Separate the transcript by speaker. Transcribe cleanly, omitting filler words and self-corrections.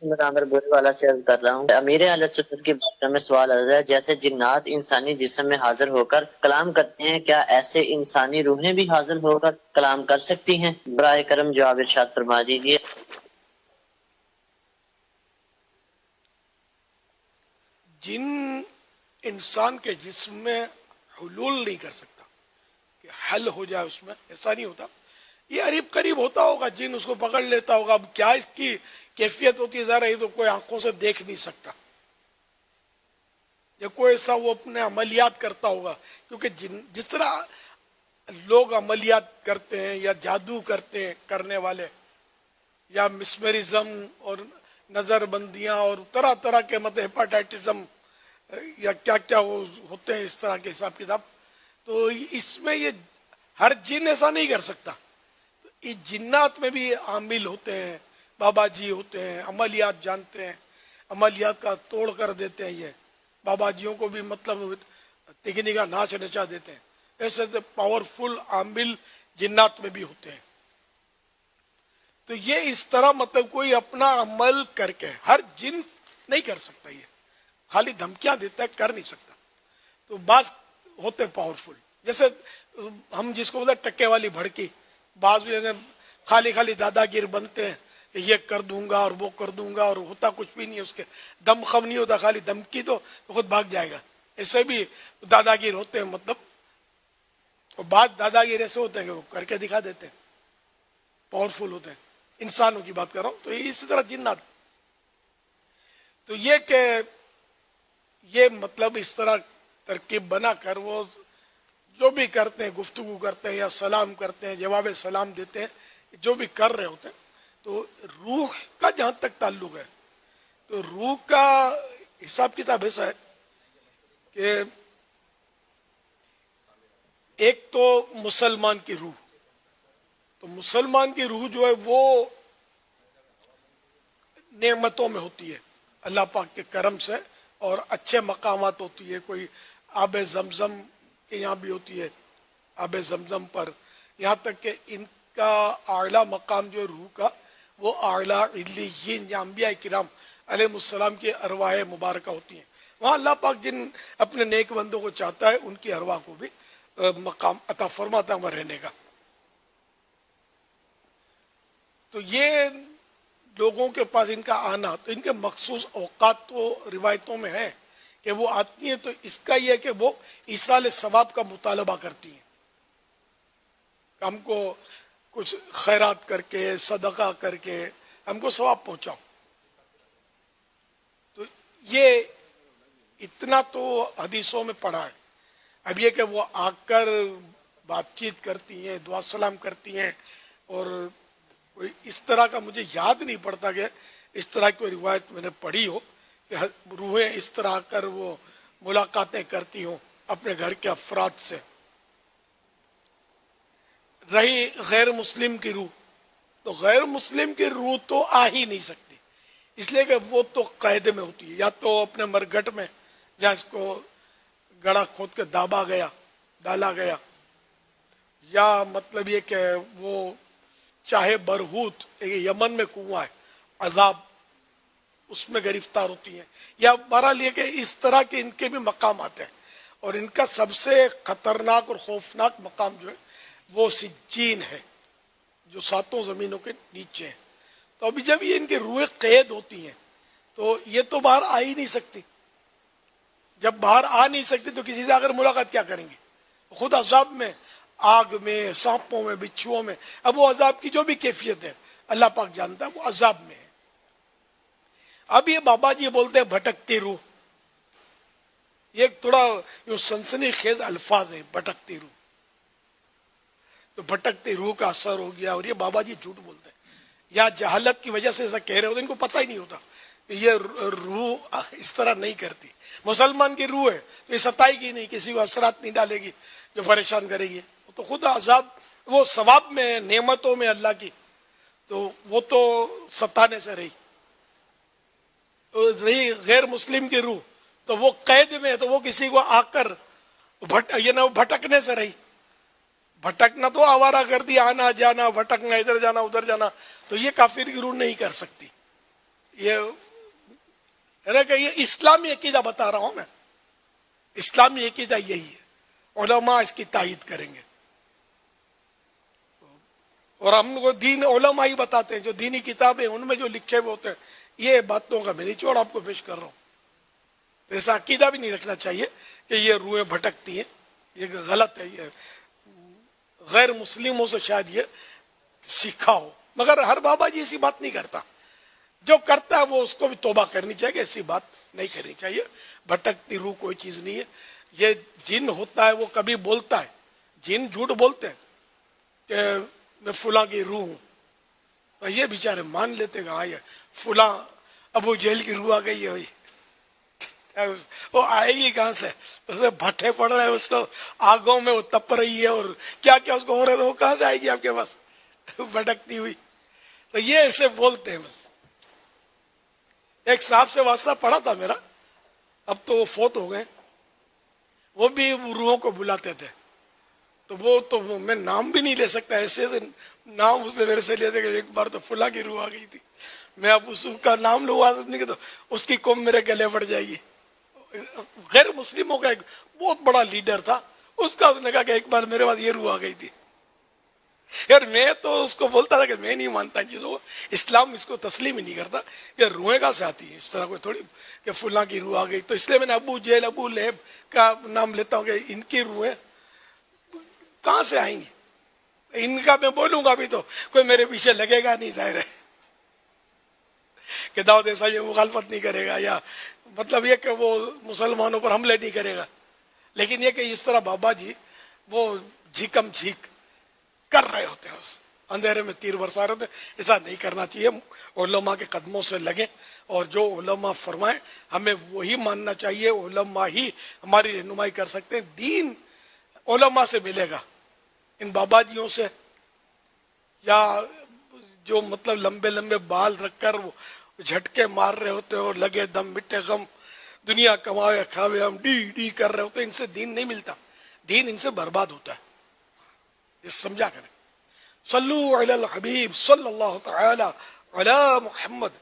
Speaker 1: میں عامر بوری والا سے عرض کر رہا ہوں، امیر اہل سنت کی بارگاہ میں سوال عرض ہے، جیسے جنات انسانی جسم میں حاضر ہو کر کلام کرتے ہیں، کیا ایسے انسانی روحیں بھی حاضر ہو کر کلام کر سکتی ہیں؟ برائے کرم جواب ارشاد فرما دیجیے۔
Speaker 2: جن انسان کے جسم میں حلول نہیں کر سکتا کہ حل ہو جائے، اس میں ایسا نہیں ہوتا، یہ قریب قریب ہوتا ہوگا، جن اس کو پکڑ لیتا ہوگا۔ اب کیا اس کی کیفیت ہوتی ہے ظاہر ہے، یہ تو کوئی آنکھوں سے دیکھ نہیں سکتا، یا کوئی ایسا وہ اپنے عملیات کرتا ہوگا، کیونکہ جس طرح لوگ عملیات کرتے ہیں یا جادو کرتے ہیں کرنے والے، یا مسمرزم اور نظر بندیاں اور طرح طرح کے مطلب ہیپاٹائٹزم یا کیا کیا وہ ہوتے ہیں اس طرح کے حساب کتاب، تو اس میں یہ ہر جن ایسا نہیں کر سکتا۔ تو اس جنات میں بھی عامل ہوتے ہیں، بابا جی ہوتے ہیں، عملیات جانتے ہیں، عملیات کا توڑ کر دیتے ہیں، یہ بابا جیوں کو بھی مطلب تکنی کا ناچ نچا دیتے ہیں، ایسے پاورفل عامل جنات میں بھی ہوتے ہیں۔ تو یہ اس طرح مطلب کوئی اپنا عمل کر کے ہر جن نہیں کر سکتا، یہ خالی دھمکیاں دیتا ہے، کر نہیں سکتا۔ تو بعض ہوتے ہیں پاورفل، جیسے ہم جس کو بولتے ہیں ٹکے والی بھڑکی، بعض خالی خالی دادا گیر بنتے ہیں کہ یہ کر دوں گا اور وہ کر دوں گا، اور ہوتا کچھ بھی نہیں، اس کے دم خم نہیں ہوتا، خالی دھمکی تو خود بھاگ جائے گا۔ ایسے بھی دادا گیر ہوتے ہیں، مطلب اور بعض دادا گیر ایسے ہوتے ہیں کہ وہ کر کے دکھا دیتے ہیں، پاورفل ہوتے ہیں۔ انسانوں کی بات کر رہا ہوں، تو اسی طرح جنات، تو یہ کہ یہ مطلب اس طرح ترکیب بنا کر وہ جو بھی کرتے ہیں، گفتگو کرتے ہیں یا سلام کرتے ہیں، جواب سلام دیتے ہیں، جو بھی کر رہے ہوتے ہیں۔ تو روح کا جہاں تک تعلق ہے، تو روح کا حساب کتاب ایسا ہے کہ ایک تو مسلمان کی روح، تو مسلمان کی روح جو ہے وہ نعمتوں میں ہوتی ہے اللہ پاک کے کرم سے، اور اچھے مقامات ہوتی ہے، کوئی آب زمزم کے یہاں بھی ہوتی ہے، آب زمزم پر، یہاں تک کہ ان کا اعلیٰ مقام جو ہے روح کا، وہ اعلیٰ علیین یا انبیاء کرام علیہ السلام کی ارواح مبارکہ ہوتی ہیں۔ وہاں اللہ پاک جن اپنے نیک بندوں کو چاہتا ہے، ان کی ارواح کو بھی مقام عطا فرماتا ہے وہاں رہنے کا۔ تو یہ لوگوں کے پاس ان کا آنا، تو ان کے مخصوص اوقات تو روایتوں میں ہیں کہ وہ آتی ہیں، تو اس کا یہ ہے کہ وہ ایصال ثواب کا مطالبہ کرتی ہیں، ہم کو کچھ خیرات کر کے، صدقہ کر کے ہم کو ثواب پہنچاؤ۔ تو یہ اتنا تو حدیثوں میں پڑھا ہے۔ اب یہ کہ وہ آ کر بات چیت کرتی ہیں، دعا سلام کرتی ہیں، اور کوئی اس طرح کا مجھے یاد نہیں پڑتا کہ اس طرح کی کوئی روایت میں نے پڑھی ہو کہ روحیں اس طرح آ کر وہ ملاقاتیں کرتی ہوں اپنے گھر کے افراد سے۔ رہی غیر مسلم کی روح، تو غیر مسلم کی روح تو آ ہی نہیں سکتی، اس لیے کہ وہ تو قید میں ہوتی ہے، یا تو اپنے مرگٹ میں جہاں اس کو گڑھا کھود کے ڈالا گیا، یا مطلب یہ کہ وہ چاہے برہوت، یمن میں کنواں ہے، عذاب اس میں گرفتار ہوتی ہیں، یا بہرحال یہ کہ اس طرح کے ان کے بھی مقامات ہیں، اور ان کا سب سے خطرناک اور خوفناک مقام جو ہے وہ سجین ہے، جو ساتوں زمینوں کے نیچے ہے۔ تو ابھی جب یہ ان کی روحیں قید ہوتی ہیں، تو یہ تو باہر آ ہی نہیں سکتی۔ جب باہر آ نہیں سکتی تو کسی سے اگر ملاقات کیا کریں گے؟ خود عذاب میں، آگ میں، سانپوں میں، بچھوؤں میں۔ اب وہ عذاب کی جو بھی کیفیت ہے اللہ پاک جانتا ہے، وہ عذاب میں ہے۔ اب یہ بابا جی بولتے ہیں بھٹکتی روح، یہ ایک تھوڑا یوں سنسنی خیز الفاظ ہیں، بھٹکتی روح۔ تو بھٹکتی روح کا اثر ہو گیا، اور یہ بابا جی جھوٹ بولتے ہیں، یا جہالت کی وجہ سے ایسا کہہ رہے ہوتے، ان کو پتہ ہی نہیں ہوتا کہ یہ روح اس طرح نہیں کرتی۔ مسلمان کی روح ہے تو یہ ستائے گی نہیں، کسی کو اثرات نہیں ڈالے گی جو پریشان کرے گی، تو خود عذاب، وہ ثواب میں، نعمتوں میں اللہ کی، تو وہ تو ستانے سے رہی۔ رہی غیر مسلم کی روح، تو وہ قید میں ہے، تو وہ کسی کو آ کر بھٹکنے سے رہی۔ بھٹکنا تو آوارہ گردی، آنا جانا، بھٹکنا، ادھر جانا ادھر جانا، تو یہ کافر کی روح نہیں کر سکتی۔ یہ ہے نا کہ یہ اسلامی عقیدہ بتا رہا ہوں میں، اسلامی عقیدہ یہی ہے، علماء اس کی تائید کریں گے، اور ہم کو دین علماء ہی بتاتے ہیں، جو دینی کتابیں ان میں جو لکھے ہوئے ہوتے ہیں، یہ باتوں کا میں نہیں چھوڑ آپ کو پیش کر رہا ہوں۔ تو ایسا عقیدہ بھی نہیں رکھنا چاہیے کہ یہ روحیں بھٹکتی ہیں، یہ غلط ہے، یہ غیر مسلموں سے شاید یہ سیکھا ہو، مگر ہر بابا جی ایسی بات نہیں کرتا، جو کرتا ہے وہ اس کو بھی توبہ کرنی چاہیے، ایسی بات نہیں کرنی چاہیے۔ بھٹکتی روح کوئی چیز نہیں ہے، یہ جن ہوتا ہے وہ کبھی بولتا ہے، جن جھوٹ بولتے ہیں کہ میں فلاں کی روح ہوں، تو یہ بیچارے مان لیتے کہ ہاں یہ فلاں ابو جہل کی روح آ گئی ہے، وہ آئے گی کہاں سے؟ اس میں بھٹے پڑ رہے ہیں، اس کو آگوں میں وہ تپ رہی ہے اور کیا کیا اس کو ہو رہا ہے، تو وہ کہاں سے آئے گی آپ کے پاس بھٹکتی ہوئی؟ تو یہ ایسے بولتے ہیں بس۔ ایک صاحب سے واسطہ پڑا تھا میرا، اب تو وہ فوت ہو گئے، وہ بھی روحوں کو بلاتے تھے، تو وہ تو میں نام بھی نہیں لے سکتا، ایسے ایسے نام اس نے میرے سے لیتے کہ ایک بار تو فلاں کی روح آ گئی تھی، میں اب اس کا نام لوں نہیں کہ تو اس کی قوم میرے گلے پڑ جائے گی۔ غیر مسلموں کا ایک بہت بڑا لیڈر تھا، اس نے کہا کہ ایک بار میرے پاس یہ روح آ گئی تھی، یار میں تو اس کو بولتا تھا کہ میں نہیں مانتا ان چیزوں کو، اسلام اس کو تسلیم ہی نہیں کرتا، یہ روحیں کہاں سے آتی ہیں؟ اس طرح کوئی تھوڑی کہ فلاں کی روح آ گئی، تو اس لیے میں نے ابو جہل ابو لہب کا نام لیتا ہوں کہ ان کی روحیں کہاں سے آئیں گی؟ ان کا میں بولوں گا بھی تو کوئی میرے پیچھے لگے گا نہیں، ظاہر ہے کہ دعوت اسلامی مخالفت نہیں کرے گا، یا مطلب یہ کہ وہ مسلمانوں پر حملے نہیں کرے گا، لیکن یہ کہ اس طرح بابا جی وہ جھیکم جھیک کر رہے ہوتے ہیں، اس اندھیرے میں تیر برسا رہے ہوتے ہیں، ایسا نہیں کرنا چاہیے۔ علماء کے قدموں سے لگیں، اور جو علماء فرمائیں ہمیں وہی ماننا چاہیے، علماء ہی ہماری رہنمائی کر سکتے ہیں، دین علماء سے ملے گا، ان بابا جیوں سے، یا جو مطلب لمبے لمبے بال رکھ کر وہ جھٹکے مار رہے ہوتے ہیں اور لگے دم مٹے غم، دنیا کمائے کھاوے ہم ڈی ڈی کر رہے ہوتے ہیں، ان سے دین نہیں ملتا، دین ان سے برباد ہوتا ہے، یہ سمجھا کریں۔ صلو علی الحبیب صلی اللہ تعالی علی محمد